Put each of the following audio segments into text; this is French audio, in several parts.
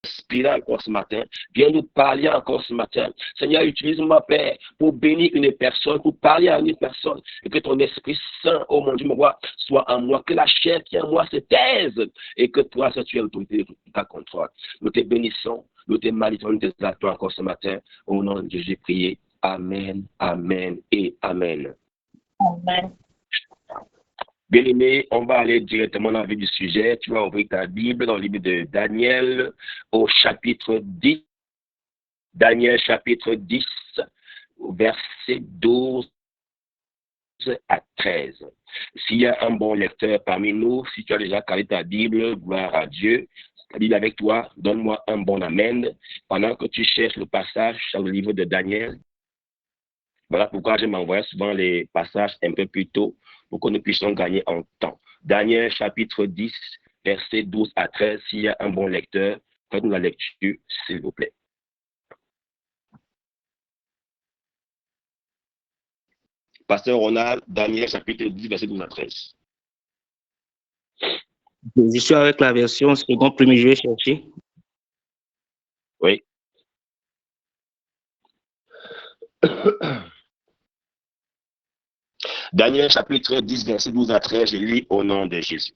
inspirer encore ce matin. Viens nous parler encore ce matin. Seigneur, utilise-moi, Père, pour bénir une personne, pour parler à une personne. Et que ton Esprit Saint, oh mon Dieu, mon roi, soit en moi. Que la chair qui est en moi se taise. Et que toi, si tu es l'autorité de ta contrôle. Nous te bénissons, nous te magnifions, nous te exaltons encore ce matin. Au nom de Dieu, j'ai prié. Amen, amen et amen. Amen. Bien-aimé, on va aller directement dans le vif du sujet. Tu vas ouvrir ta Bible dans le livre de Daniel au chapitre 10. Daniel chapitre 10, verset 12 à 13. S'il y a un bon lecteur parmi nous, si tu as déjà calé ta Bible, gloire à Dieu, ta Bible avec toi, donne-moi un bon amen. Pendant que tu cherches le passage dans le livre de Daniel, voilà pourquoi je m'envoie souvent les passages un peu plus tôt pour que nous puissions gagner en temps. Daniel chapitre 10, verset 12 à 13. S'il y a un bon lecteur, faites-nous la lecture, s'il vous plaît. Pasteur Ronald, Daniel chapitre 10, verset 12 à 13. Je suis avec la version second premier, je vais chercher. Oui. Daniel chapitre 10, verset 12 à 13, je lis au nom de Jésus.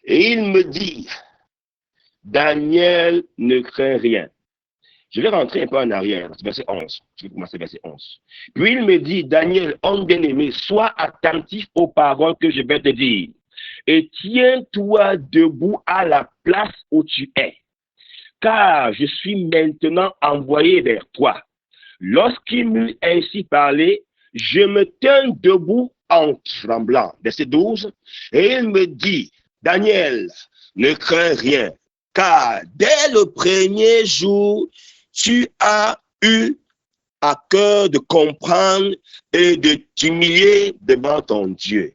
Et il me dit, Daniel ne craint rien. Je vais rentrer un peu en arrière, verset 11. Je vais commencer verset 11. Puis il me dit, Daniel, homme bien-aimé, sois attentif aux paroles que je vais te dire. Et tiens-toi debout à la place où tu es. Car je suis maintenant envoyé vers toi. Lorsqu'il m'eut ainsi parlé, je me tins debout en tremblant. Verset 12. Et il me dit, Daniel, ne crains rien, car dès le premier jour, tu as eu à cœur de comprendre et de t'humilier devant ton Dieu.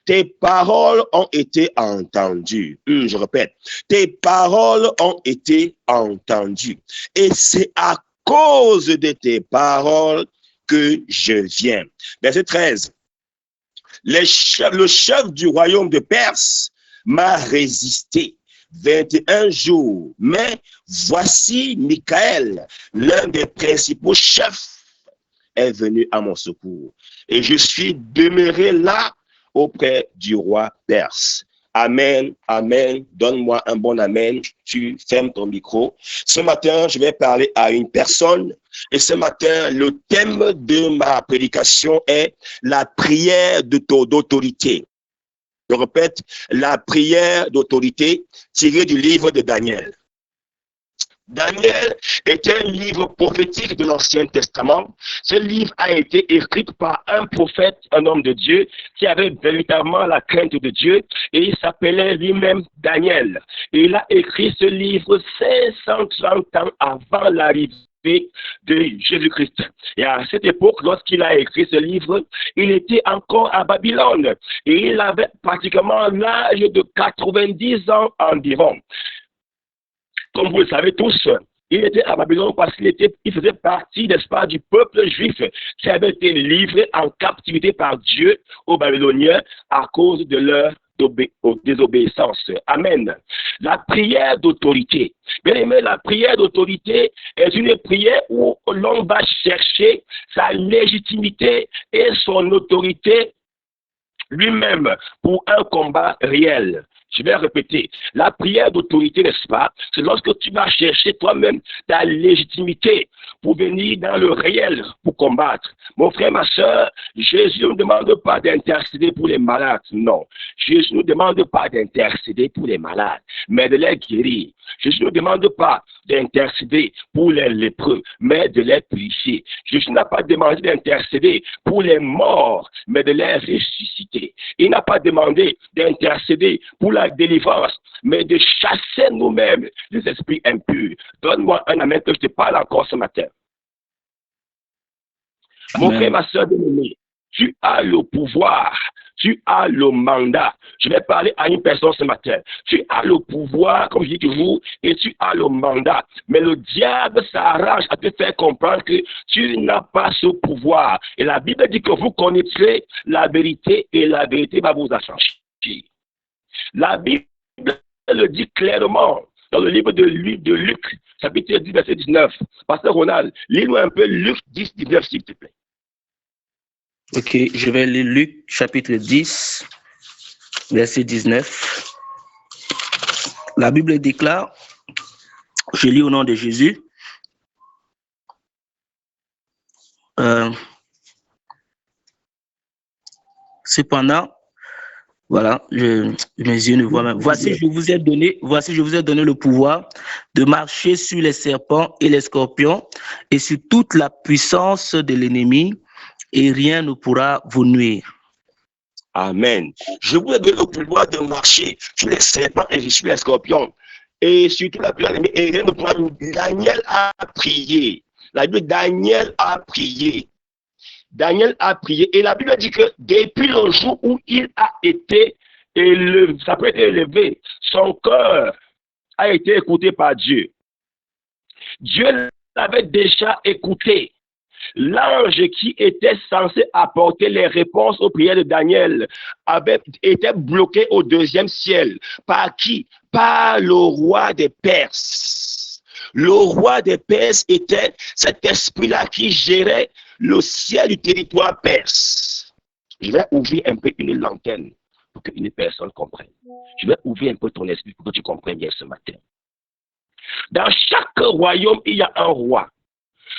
Tes paroles ont été entendues. Je répète, tes paroles ont été entendues. Et c'est à cause de tes paroles que je viens. Verset 13. Le chef du royaume de Perse m'a résisté 21 jours. Mais voici Michael, l'un des principaux chefs, est venu à mon secours. Et je suis demeuré là auprès du roi perse. Amen, amen. Donne-moi un bon amen. Tu fermes ton micro. Ce matin, je vais parler à une personne. Et ce matin, le thème de ma prédication est la prière d'autorité. Je répète, la prière d'autorité tirée du livre de Daniel. Daniel est un livre prophétique de l'Ancien Testament. Ce livre a été écrit par un prophète, un homme de Dieu, qui avait véritablement la crainte de Dieu, et il s'appelait lui-même Daniel. Et il a écrit ce livre 530 ans avant l'arrivée de Jésus-Christ. Et à cette époque, lorsqu'il a écrit ce livre, il était encore à Babylone, et il avait pratiquement l'âge de 90 ans environ. Comme vous le savez tous, il était à Babylone parce qu'il faisait partie, n'est-ce pas, du peuple juif qui avait été livré en captivité par Dieu aux Babyloniens à cause de leur désobéissance. Amen. La prière d'autorité. Bien aimé, la prière d'autorité est une prière où l'on va chercher sa légitimité et son autorité lui-même pour un combat réel. Je vais répéter, la prière d'autorité, n'est-ce pas? C'est lorsque tu vas chercher toi-même ta légitimité pour venir dans le réel, pour combattre. Mon frère, ma soeur, Jésus ne nous demande pas d'intercéder pour les malades, non. Jésus ne nous demande pas d'intercéder pour les malades, mais de les guérir. Jésus ne nous demande pas d'intercéder pour les lépreux, mais de les purifier. Jésus n'a pas demandé d'intercéder pour les morts, mais de les ressusciter. Il n'a pas demandé d'intercéder pour la délivrance, mais de chasser nous-mêmes les esprits impurs. Donne-moi un amen que je te parle encore ce matin. Mon frère, ma soeur bien-aimée, tu as le pouvoir, tu as le mandat. Je vais parler à une personne ce matin. Tu as le pouvoir, comme je dis toujours, et tu as le mandat. Mais le diable s'arrange à te faire comprendre que tu n'as pas ce pouvoir. Et la Bible dit que vous connaîtrez la vérité et la vérité va vous affranchir. La Bible le dit clairement dans le livre de Luc, chapitre 10, verset 19. Pasteur Ronald, lis-nous un peu Luc 10, 19, s'il te plaît. Ok, je vais lire Luc, chapitre 10, verset 19. La Bible déclare, je lis au nom de Jésus, cependant, voilà, mes yeux ne voient même. Voici, je vous ai donné le pouvoir de marcher sur les serpents et les scorpions et sur toute la puissance de l'ennemi, et rien ne pourra vous nuire. Amen. Je vous ai donné le pouvoir de marcher sur les serpents et sur les scorpions et sur toute la puissance de l'ennemi, et rien ne pourra nous nuire. Daniel a prié. La Bible, Daniel a prié. Daniel a prié et la Bible dit que depuis le jour où il a été élevé, ça peut être élevé, son cœur a été écouté par Dieu. Dieu l'avait déjà écouté. L'ange qui était censé apporter les réponses aux prières de Daniel avait été bloqué au deuxième ciel. Par qui? Par le roi des Perses. Le roi des Perses était cet esprit-là qui gérait le ciel du territoire perse. Je vais ouvrir un peu une lanterne pour qu'une personne comprenne. Je vais ouvrir un peu ton esprit pour que tu comprennes bien ce matin. Dans chaque royaume, il y a un roi.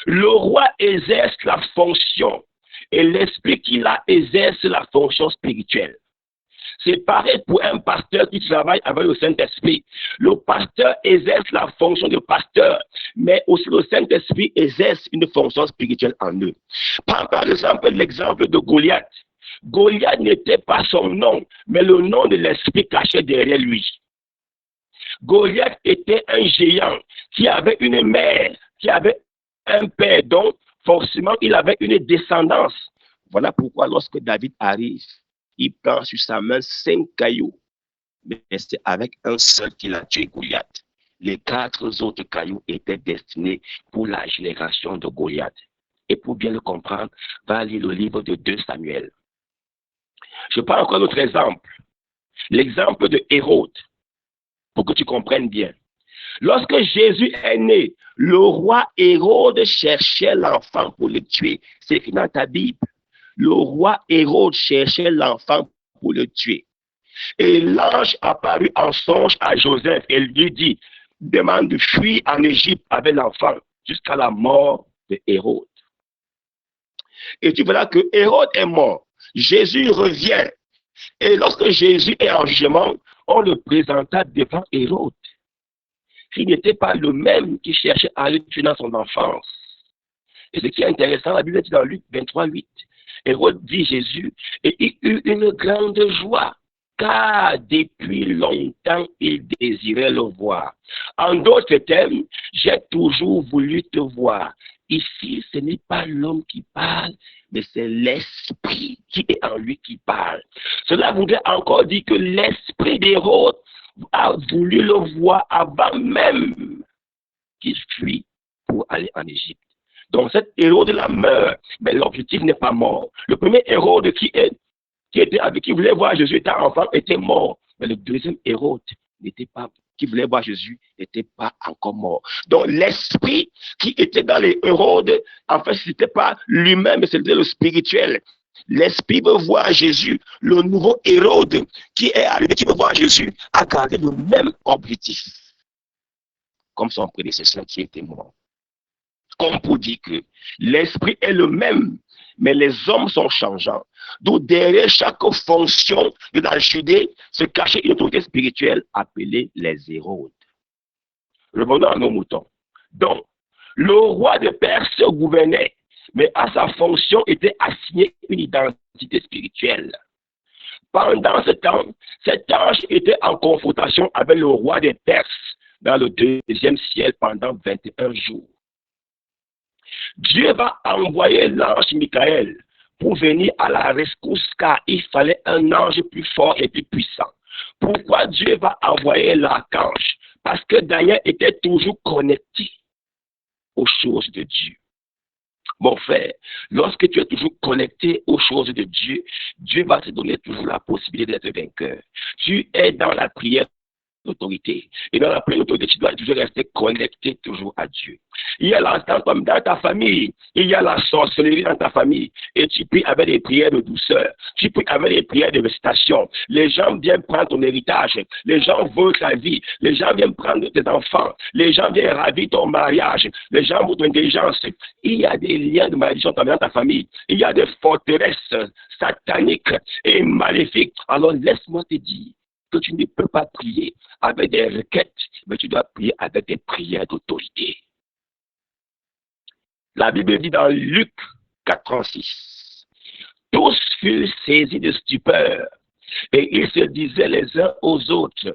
Le roi exerce la fonction et l'esprit qu'il a exerce la fonction spirituelle. C'est pareil pour un pasteur qui travaille avec le Saint-Esprit. Le pasteur exerce la fonction de pasteur, mais aussi le Saint-Esprit exerce une fonction spirituelle en eux. Par exemple, l'exemple de Goliath. Goliath n'était pas son nom, mais le nom de l'esprit caché derrière lui. Goliath était un géant qui avait une mère, qui avait un père, donc forcément il avait une descendance. Voilà pourquoi lorsque David arrive, il prend sur sa main 5 cailloux, mais c'est avec un seul qu'il a tué Goliath. Les 4 autres cailloux étaient destinés pour la génération de Goliath. Et pour bien le comprendre, va lire le livre de 2 Samuel. Je prends encore un autre exemple, l'exemple de Hérode, pour que tu comprennes bien. Lorsque Jésus est né, le roi Hérode cherchait l'enfant pour le tuer. C'est écrit dans ta Bible. Le roi Hérode cherchait l'enfant pour le tuer. Et l'ange apparut en songe à Joseph et lui dit, demande de fuir en Égypte avec l'enfant jusqu'à la mort de Hérode. Et tu verras que Hérode est mort. Jésus revient. Et lorsque Jésus est en jugement, on le présenta devant Hérode. Il n'était pas le même qui cherchait à le tuer dans son enfance. Et ce qui est intéressant, la Bible dit dans Luc 23, 8, Hérode dit Jésus, et il eut une grande joie, car depuis longtemps il désirait le voir. En d'autres termes, j'ai toujours voulu te voir. Ici, ce n'est pas l'homme qui parle, mais c'est l'esprit qui est en lui qui parle. Cela voudrait encore dire que l'esprit d'Hérode a voulu le voir avant même qu'il fuit pour aller en Égypte. Donc cet Hérode-là meurt, mais l'objectif n'est pas mort. Le premier Hérode qui voulait voir Jésus étant enfant était mort, mais le deuxième Hérode qui voulait voir Jésus n'était pas encore mort. Donc l'esprit qui était dans les Hérodes, en fait, ce n'était pas lui-même, mais c'était le spirituel. L'esprit veut voir Jésus. Le nouveau Hérode qui est arrivé, qui veut voir Jésus, a gardé le même objectif, comme son prédécesseur qui était mort. Comme pour dire que l'esprit est le même, mais les hommes sont changeants. D'où derrière chaque fonction de la Judée se cachait une autorité spirituelle appelée les Hérodes. Revenons à nos moutons. Donc, le roi de Perse gouvernait, mais à sa fonction était assignée une identité spirituelle. Pendant ce temps, cet ange était en confrontation avec le roi des Perses dans le 2e ciel pendant 21 jours. Dieu va envoyer l'ange Michael pour venir à la rescousse car il fallait un ange plus fort et plus puissant. Pourquoi Dieu va envoyer l'archange? Parce que Daniel était toujours connecté aux choses de Dieu. Mon frère, lorsque tu es toujours connecté aux choses de Dieu, Dieu va te donner toujours la possibilité d'être vainqueur. Tu es dans la prière l'autorité. Et dans la pleine autorité, tu dois toujours rester connecté toujours à Dieu. Il y a dans ta famille, il y a la sorcellerie dans ta famille. Et tu pries avec des prières de douceur. Tu pries avec des prières de récitation. Les gens viennent prendre ton héritage. Les gens veulent ta vie. Les gens viennent prendre tes enfants. Les gens viennent ravir ton mariage. Les gens veulent ton intelligence. Il y a des liens de malédiction dans ta famille. Il y a des forteresses sataniques et maléfiques. Alors laisse-moi te dire que tu ne peux pas prier avec des requêtes, mais tu dois prier avec des prières d'autorité. La Bible dit dans Luc 4:36, tous furent saisis de stupeur et ils se disaient les uns aux autres,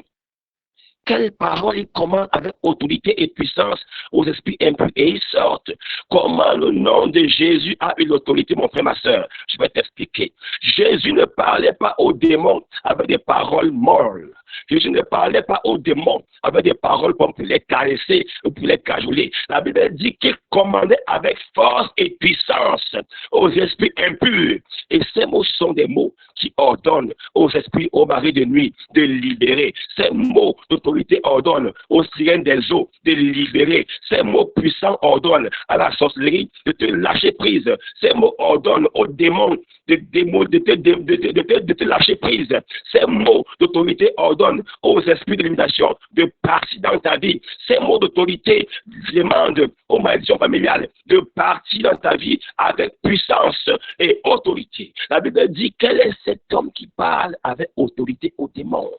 quelles paroles ils commandent avec autorité et puissance aux esprits impurs et ils sortent. Comment le nom de Jésus a eu l'autorité, mon frère, ma soeur? Je vais t'expliquer. Jésus ne parlait pas aux démons avec des paroles molles. Jésus ne parlait pas aux démons avec des paroles pour les caresser ou pour les cajoler. La Bible dit qu'il commandait avec force et puissance aux esprits impurs. Et ces mots sont des mots qui ordonnent aux esprits, aux maris de nuit de libérer. Ces mots d'autorité ordonnent aux sirènes des eaux de libérer. Ces mots puissants ordonnent à la sorcellerie de te lâcher prise. Ces mots ordonnent aux démons de te lâcher prise. Ces mots d'autorité ordonnent aux esprits de limitation de partir dans ta vie. Ces mots d'autorité demandent aux malédictions familiales de partir dans ta vie avec puissance et autorité. La Bible dit, quel est cet homme qui parle avec autorité aux démons?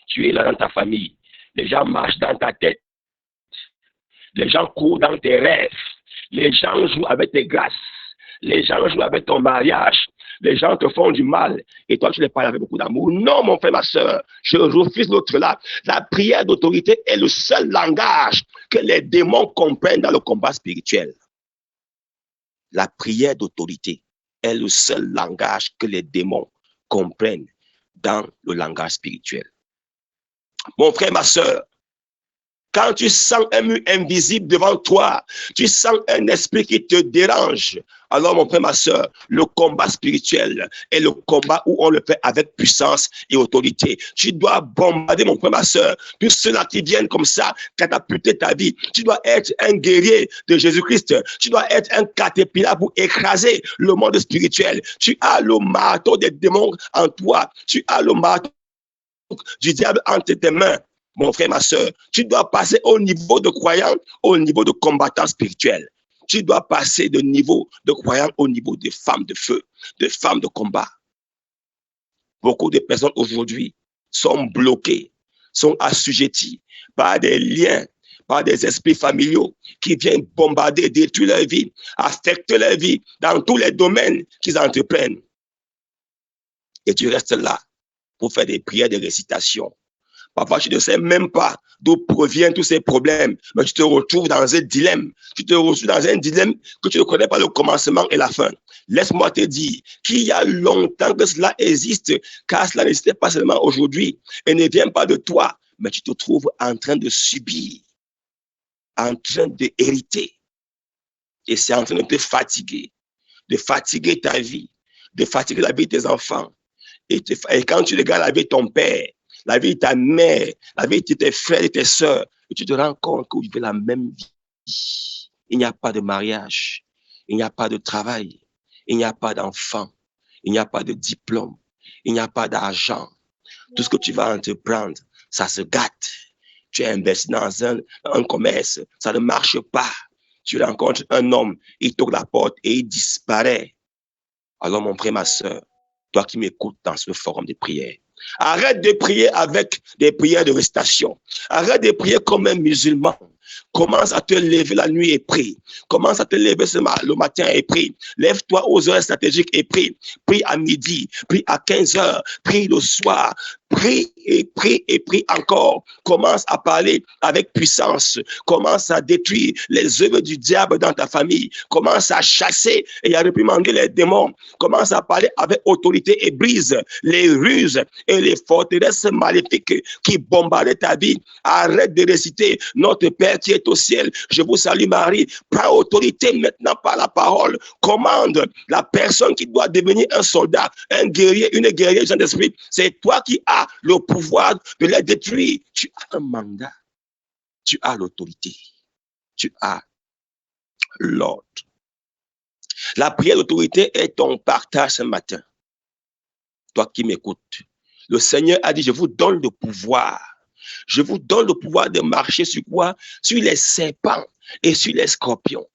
Tu es là dans ta famille. Les gens marchent dans ta tête. Les gens courent dans tes rêves. Les gens jouent avec tes grâces. Les gens jouent avec ton mariage. Les gens te font du mal et toi tu les parles avec beaucoup d'amour. Non, mon frère, ma soeur, je refuse l'autre là. La prière d'autorité est le seul langage que les démons comprennent dans le combat spirituel. La prière d'autorité est le seul langage que les démons comprennent dans le langage spirituel. Mon frère, ma soeur, quand tu sens un mur invisible devant toi, tu sens un esprit qui te dérange. Alors, mon frère, ma soeur, le combat spirituel est le combat où on le fait avec puissance et autorité. Tu dois bombarder, mon frère, ma soeur, tous ceux-là qui viennent comme ça, catapulter ta vie. Tu dois être un guerrier de Jésus-Christ. Tu dois être un caterpillar pour écraser le monde spirituel. Tu as le marteau des démons en toi. Tu as le marteau du diable entre tes mains. Mon frère, ma soeur, tu dois passer au niveau de croyant, au niveau de combattant spirituel. Tu dois passer de niveau de croyant au niveau de femmes de feu, de femmes de combat. Beaucoup de personnes aujourd'hui sont bloquées, sont assujetties par des liens, par des esprits familiaux qui viennent bombarder, détruire leur vie, affecter leur vie dans tous les domaines qu'ils entreprennent. Et tu restes là pour faire des prières de récitation. Parfois, tu ne sais même pas d'où proviennent tous ces problèmes, mais tu te retrouves dans un dilemme. Tu te retrouves dans un dilemme que tu ne connais pas le commencement et la fin. Laisse-moi te dire qu'il y a longtemps que cela existe, car cela n'existait pas seulement aujourd'hui et ne vient pas de toi, mais tu te trouves en train de subir, en train d'hériter. Et c'est en train de te fatiguer, de fatiguer ta vie, de fatiguer la vie de tes enfants. Et quand tu regardes la vie de ton père, la vie de ta mère, la vie de tes frères et tes sœurs, et tu te rends compte que vous vivez la même vie. Il n'y a pas de mariage, il n'y a pas de travail, il n'y a pas d'enfant, il n'y a pas de diplôme, il n'y a pas d'argent. Tout ce que tu vas entreprendre, ça se gâte. Tu es investi dans un commerce, ça ne marche pas. Tu rencontres un homme, il toque la porte et il disparaît. Alors mon frère, ma soeur, toi qui m'écoutes dans ce forum de prière, arrête de prier avec des prières de récitation. Arrête de prier comme un musulman. Commence à te lever la nuit et prie. Commence à te lever le matin et prie. Lève-toi aux heures stratégiques et prie. Prie à midi, prie à 15 heures, prie le soir. Prie et prie et prie encore. Commence à parler avec puissance. Commence à détruire les œuvres du diable dans ta famille. Commence à chasser et à réprimander les démons. Commence à parler avec autorité et brise les ruses et les forteresses maléfiques qui bombardent ta vie. Arrête de réciter Notre Père qui est au ciel. Je vous salue Marie. Prends autorité maintenant par la parole. Commande la personne qui doit devenir un soldat, un guerrier, une guerrière, Jean d'esprit. C'est toi qui as le pouvoir de les détruire. Tu as un mandat. Tu as l'autorité. Tu as l'ordre. La prière d'autorité est ton partage ce matin. Toi qui m'écoutes. Le Seigneur a dit, je vous donne le pouvoir. Je vous donne le pouvoir de marcher sur quoi? Sur les serpents et sur les scorpions.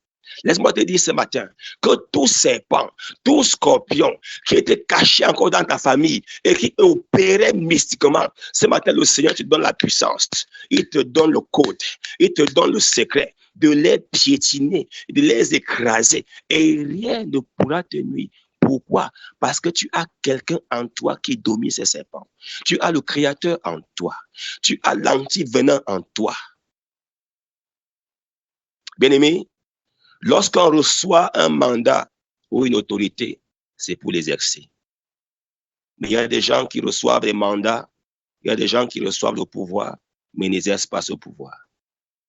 Laisse-moi te dire ce matin que tout serpent, tout scorpion qui était caché encore dans ta famille et qui opérait mystiquement, ce matin, le Seigneur te donne la puissance. Il te donne le code. Il te donne le secret de les piétiner, de les écraser. Et rien ne pourra te nuire. Pourquoi? Parce que tu as quelqu'un en toi qui domine ces serpents. Tu as le Créateur en toi. Tu as l'anti-venin en toi. Bien-aimé, lorsqu'on reçoit un mandat ou une autorité, c'est pour l'exercer. Mais il y a des gens qui reçoivent des mandats, il y a des gens qui reçoivent le pouvoir, mais n'exercent pas ce pouvoir.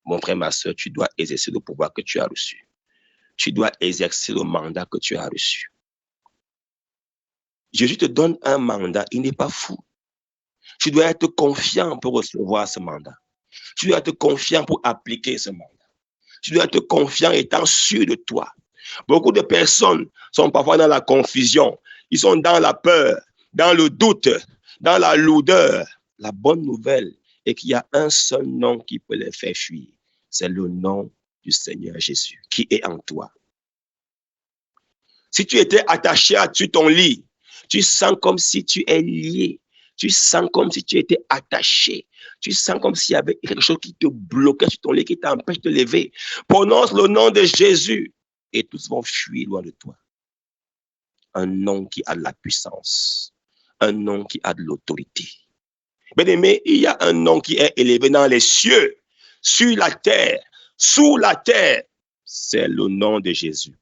Mon frère, ma soeur, tu dois exercer le pouvoir que tu as reçu. Tu dois exercer le mandat que tu as reçu. Jésus te donne un mandat, il n'est pas fou. Tu dois être confiant pour recevoir ce mandat. Tu dois être confiant pour appliquer ce mandat. Tu dois être confiant étant sûr de toi. Beaucoup de personnes sont parfois dans la confusion. Ils sont dans la peur, dans le doute, dans la lourdeur. La bonne nouvelle est qu'il y a un seul nom qui peut les faire fuir. C'est le nom du Seigneur Jésus qui est en toi. Si tu étais attaché à ton lit, tu sens comme si tu es lié. Tu sens comme si tu étais attaché. Tu sens comme s'il y avait quelque chose qui te bloquait sur ton lit, qui t'empêche de lever. Prononce le nom de Jésus et tous vont fuir loin de toi. Un nom qui a de la puissance. Un nom qui a de l'autorité. Bien-aimé, il y a un nom qui est élevé dans les cieux, sur la terre, sous la terre. C'est le nom de Jésus.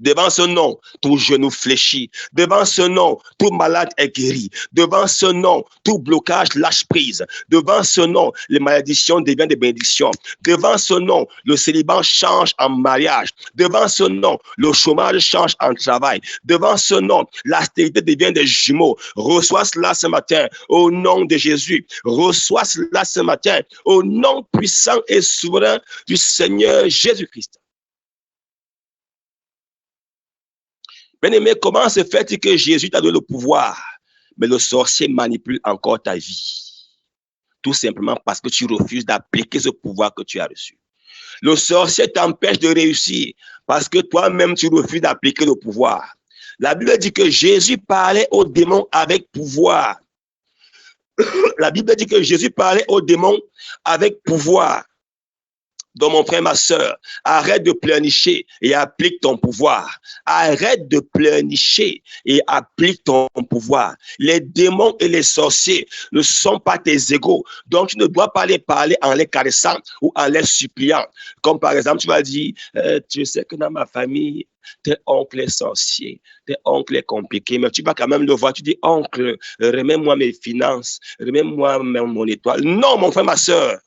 Devant ce nom, tout genou fléchit. Devant ce nom, tout malade est guéri. Devant ce nom, tout blocage lâche prise. Devant ce nom, les malédictions deviennent des bénédictions. Devant ce nom, le célibat change en mariage. Devant ce nom, le chômage change en travail. Devant ce nom, l'austérité devient des jumeaux. Reçois cela ce matin au nom de Jésus. Reçois cela ce matin au nom puissant et souverain du Seigneur Jésus-Christ. Bien-aimé, comment se fait-il que Jésus t'a donné le pouvoir, mais le sorcier manipule encore ta vie? Tout simplement parce que tu refuses d'appliquer ce pouvoir que tu as reçu. Le sorcier t'empêche de réussir parce que toi-même tu refuses d'appliquer le pouvoir. La Bible dit que Jésus parlait aux démons avec pouvoir. La Bible dit que Jésus parlait aux démons avec pouvoir. Donc, mon frère, ma soeur, arrête de pleurnicher et applique ton pouvoir. Arrête de pleurnicher et applique ton pouvoir. Les démons et les sorciers ne sont pas tes égaux. Donc, tu ne dois pas les parler en les caressant ou en les suppliant. Comme par exemple, tu vas dire, tu sais que dans ma famille, tes oncle est sorcier, tes oncle est compliqué, mais tu vas quand même le voir, tu dis, oncle, remets-moi mes finances, remets-moi mon étoile. Non, mon frère, ma soeur.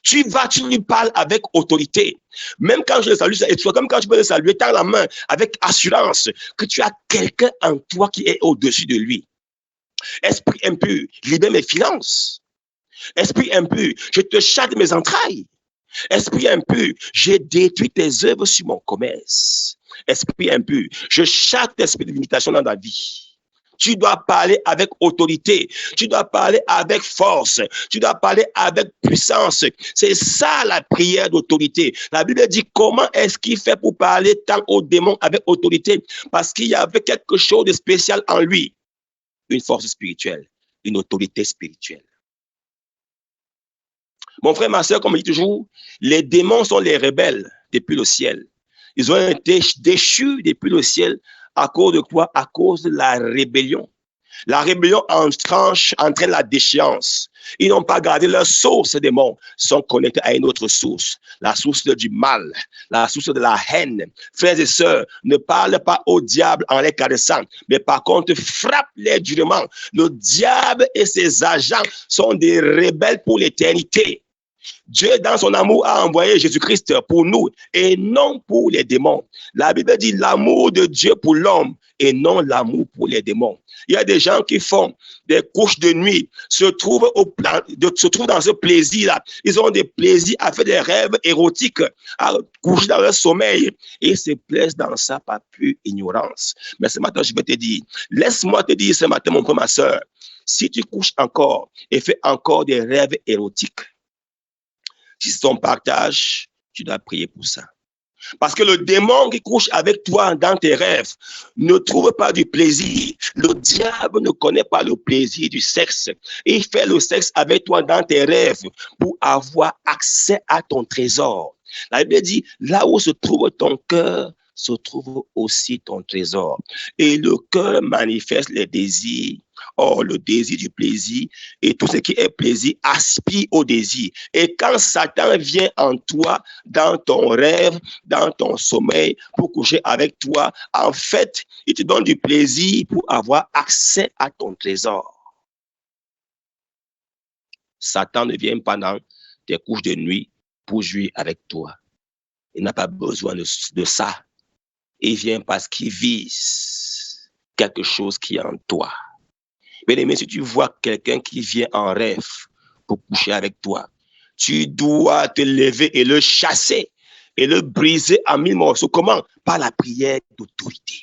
Tu lui parles avec autorité. Même quand je le salue, et toi, comme quand tu peux le saluer, tends la main avec assurance que tu as quelqu'un en toi qui est au-dessus de lui. Esprit impur, libère mes finances. Esprit impur, je te chatte mes entrailles. Esprit impur, j'ai détruit tes œuvres sur mon commerce. Esprit impur, je chatte l'esprit de limitation dans ta vie. Tu dois parler avec autorité. Tu dois parler avec force. Tu dois parler avec puissance. C'est ça la prière d'autorité. La Bible dit comment est-ce qu'il fait pour parler tant aux démons avec autorité? Parce qu'il y avait quelque chose de spécial en lui. Une force spirituelle, une autorité spirituelle. Mon frère, ma soeur, comme je dis toujours, les démons sont les rebelles depuis le ciel. Ils ont été déchus depuis le ciel. À cause de quoi? À cause de la rébellion. La rébellion entraîne la déchéance. Ils n'ont pas gardé leur source, ces démons. Ils sont connectés à une autre source. La source du mal, la source de la haine. Frères et sœurs, ne parle pas au diable en les caressant, mais par contre, frappe-les durement. Le diable et ses agents sont des rebelles pour l'éternité. Dieu, dans son amour, a envoyé Jésus-Christ pour nous et non pour les démons. La Bible dit l'amour de Dieu pour l'homme et non l'amour pour les démons. Il y a des gens qui font des couches de nuit, se trouvent dans ce plaisir-là. Ils ont des plaisirs à faire des rêves érotiques, à coucher dans leur sommeil et se plaisent dans ça par pure ignorance. Mais ce matin, je vais te dire, laisse-moi te dire ce matin, mon frère, ma soeur, si tu couches encore et fais encore des rêves érotiques, si c'est ton partage, tu dois prier pour ça. Parce que le démon qui couche avec toi dans tes rêves ne trouve pas du plaisir. Le diable ne connaît pas le plaisir du sexe. Il fait le sexe avec toi dans tes rêves pour avoir accès à ton trésor. La Bible dit, là où se trouve ton cœur, se trouve aussi ton trésor. Et le cœur manifeste les désirs. Or, le désir du plaisir et tout ce qui est plaisir aspire au désir. Et quand Satan vient en toi, dans ton rêve, dans ton sommeil, pour coucher avec toi, en fait, il te donne du plaisir pour avoir accès à ton trésor. Satan ne vient pas dans tes couches de nuit pour jouer avec toi. Il n'a pas besoin de ça. Il vient parce qu'il vise quelque chose qui est en toi. Bien-aimé, si tu vois quelqu'un qui vient en rêve pour coucher avec toi, tu dois te lever et le chasser et le briser en 1000 morceaux. Comment? Par la prière d'autorité.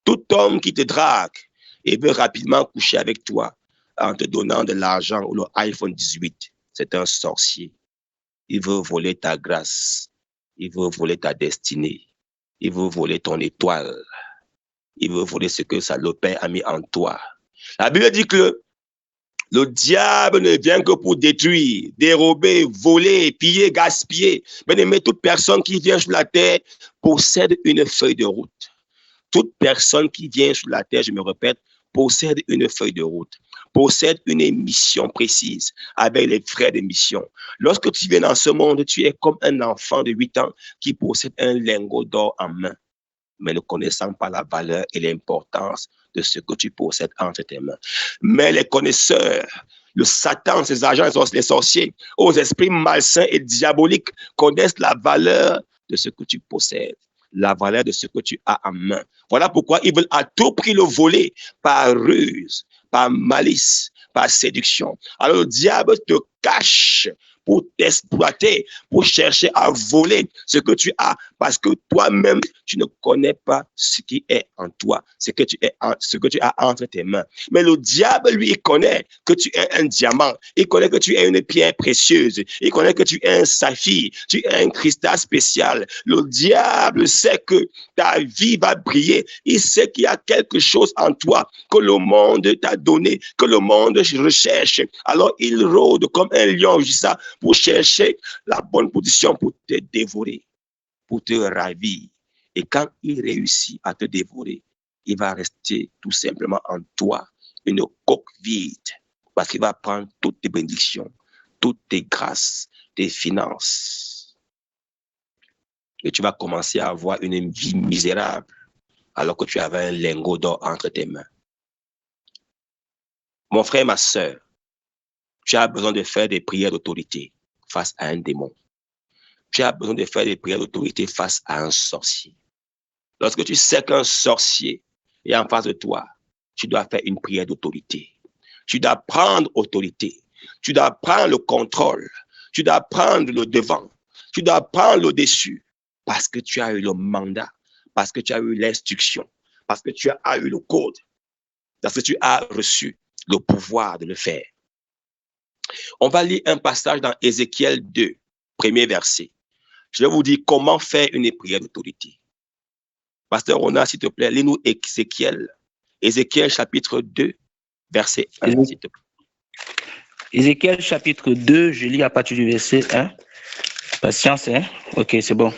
Tout homme qui te drague et veut rapidement coucher avec toi en te donnant de l'argent ou le iPhone 18, c'est un sorcier. Il veut voler ta grâce. Il veut voler ta destinée. Il veut voler ton étoile. Il veut voler ce que Salopin a mis en toi. La Bible dit que le diable ne vient que pour détruire, dérober, voler, piller, gaspiller. Bien-aimé, toute personne qui vient sur la terre possède une feuille de route. Toute personne qui vient sur la terre, je me répète, possède une feuille de route, possède une mission précise avec les frais de mission. Lorsque tu viens dans ce monde, tu es comme un enfant de 8 ans qui possède un lingot d'or en main, mais ne connaissant pas la valeur et l'importance de ce que tu possèdes entre tes mains. Mais les connaisseurs, le Satan, ses agents, les sorciers, aux esprits malsains et diaboliques connaissent la valeur de ce que tu possèdes, la valeur de ce que tu as en main. Voilà pourquoi ils veulent à tout prix le voler par ruse, par malice, par séduction. Alors le diable te cache pour t'exploiter, pour chercher à voler ce que tu as, parce que toi-même, tu ne connais pas ce qui est en toi, ce que tu as entre tes mains. Mais le diable, lui, il connaît que tu es un diamant, il connaît que tu es une pierre précieuse, il connaît que tu es un saphir, tu es un cristal spécial. Le diable sait que ta vie va briller, il sait qu'il y a quelque chose en toi que le monde t'a donné, que le monde recherche. Alors il rôde comme un lion rugissant pour chercher la bonne position pour te dévorer, pour te ravir. Et quand il réussit à te dévorer, il va rester tout simplement en toi une coque vide, parce qu'il va prendre toutes tes bénédictions, toutes tes grâces, tes finances. Et tu vas commencer à avoir une vie misérable, alors que tu avais un lingot d'or entre tes mains. Mon frère, ma soeur, tu as besoin de faire des prières d'autorité face à un démon. Tu as besoin de faire des prières d'autorité face à un sorcier. Lorsque tu sais qu'un sorcier est en face de toi, tu dois faire une prière d'autorité. Tu dois prendre autorité. Tu dois prendre le contrôle. Tu dois prendre le devant. Tu dois prendre le dessus. Parce que tu as eu le mandat. Parce que tu as eu l'instruction. Parce que tu as eu le code. Parce que tu as reçu le pouvoir de le faire. On va lire un passage dans Ézéchiel 2, premier verset. Je vais vous dire comment faire une prière d'autorité. Pasteur Ronald, s'il te plaît, lis-nous Ézéchiel chapitre 2, verset 1, s'il te plaît. Ézéchiel chapitre 2, je lis à partir du verset 1. Patience, hein? Ok, c'est bon.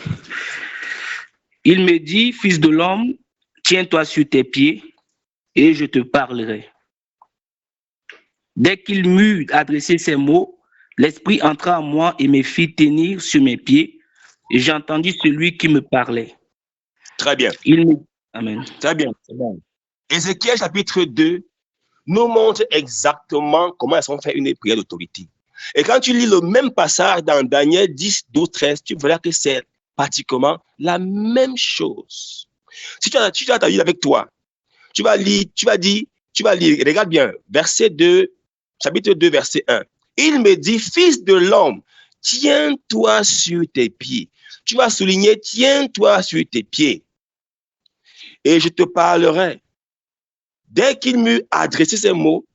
Il me dit, fils de l'homme, tiens-toi sur tes pieds et je te parlerai. Dès qu'il m'eut adressé ces mots, l'Esprit entra en moi et me fit tenir sur mes pieds, et j'entendis celui qui me parlait. Très bien. Amen. Très bien. Ézéchiel chapitre 2 nous montre exactement comment est-ce qu'on fait une prière d'autorité. Et quand tu lis le même passage dans Daniel 10, 12, 13, tu verras que c'est pratiquement la même chose. Si tu as ta Bible avec toi, tu vas lire, regarde bien, verset 2, chapitre 2, verset 1. Il me dit, fils de l'homme, tiens-toi sur tes pieds. Tu vas souligner, tiens-toi sur tes pieds. Et je te parlerai. Dès qu'il m'eut adressé ces mots,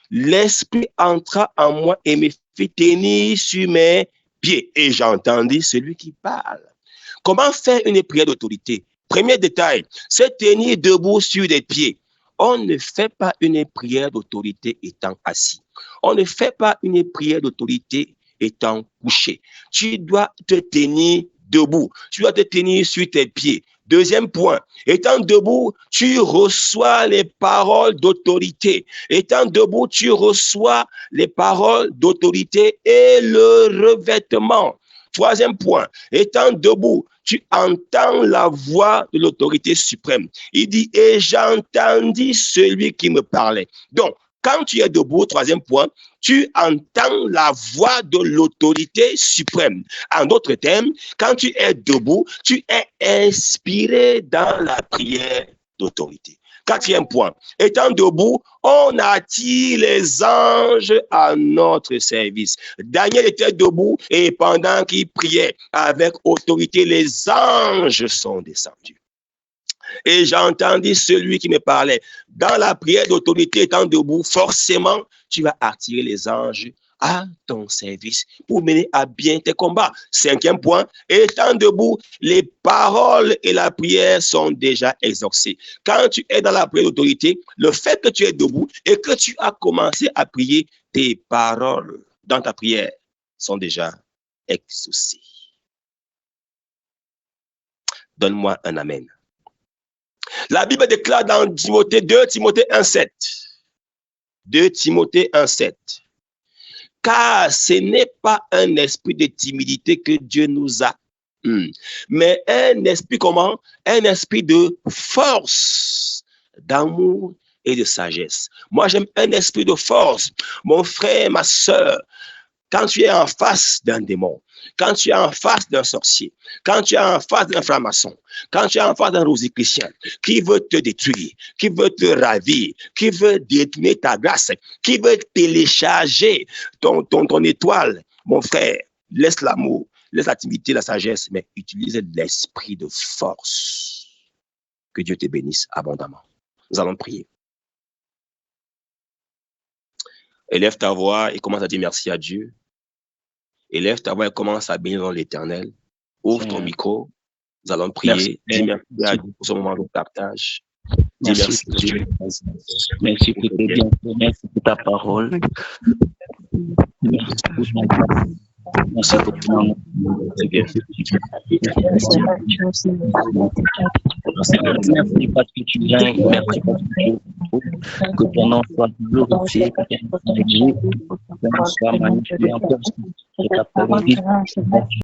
l'Esprit entra en moi et me fit tenir sur mes pieds. Et j'entendis celui qui parle. Comment faire une prière d'autorité? Premier détail, c'est tenir debout sur des pieds. On ne fait pas une prière d'autorité étant assis. On ne fait pas une prière d'autorité étant couché. Tu dois te tenir debout. Tu dois te tenir sur tes pieds. Deuxième point, étant debout, tu reçois les paroles d'autorité. Étant debout, tu reçois les paroles d'autorité et le revêtement. Troisième point, étant debout, tu entends la voix de l'autorité suprême. Il dit, et j'entendis celui qui me parlait. Donc, quand tu es debout, troisième point, tu entends la voix de l'autorité suprême. En d'autres termes, quand tu es debout, tu es inspiré dans la prière d'autorité. Quatrième point, étant debout, on attire les anges à notre service. Daniel était debout et pendant qu'il priait avec autorité, les anges sont descendus. Et j'entendis celui qui me parlait. Dans la prière d'autorité, étant debout, forcément, tu vas attirer les anges à ton service pour mener à bien tes combats. Cinquième point, étant debout, les paroles et la prière sont déjà exaucées. Quand tu es dans la prière d'autorité, le fait que tu es debout et que tu as commencé à prier, tes paroles dans ta prière sont déjà exaucées. Donne-moi un amen. La Bible déclare dans Timothée 2, Timothée 1, 7. 2 Timothée 1, 7. Car ce n'est pas un esprit de timidité que Dieu nous a, mais un esprit comment? Un esprit de force, d'amour et de sagesse. Moi, j'aime un esprit de force. Mon frère, ma soeur, quand tu es en face d'un démon, quand tu es en face d'un sorcier, quand tu es en face d'un franc-maçon, quand tu es en face d'un rosicrucien qui veut te détruire, qui veut te ravir, qui veut détourner ta grâce, qui veut télécharger ton étoile, mon frère, laisse l'amour, laisse la timidité, la sagesse, mais utilise l'esprit de force. Que Dieu te bénisse abondamment. Nous allons prier. Élève ta voix et commence à dire merci à Dieu. Élève ta voix et commence à bénir dans l'Éternel. Ouvre ton micro. Nous allons prier. Dis merci à Dieu pour ce moment de captage. Dis merci à Dieu. Merci pour tes bienfaits. Merci pour ta parole. Merci pour ton grâce. Merci pour ton amour. Merci parce que tu viens. Merci parce que ton nom soit glorifié, que ton nom soit magnifié encore cet après-midi.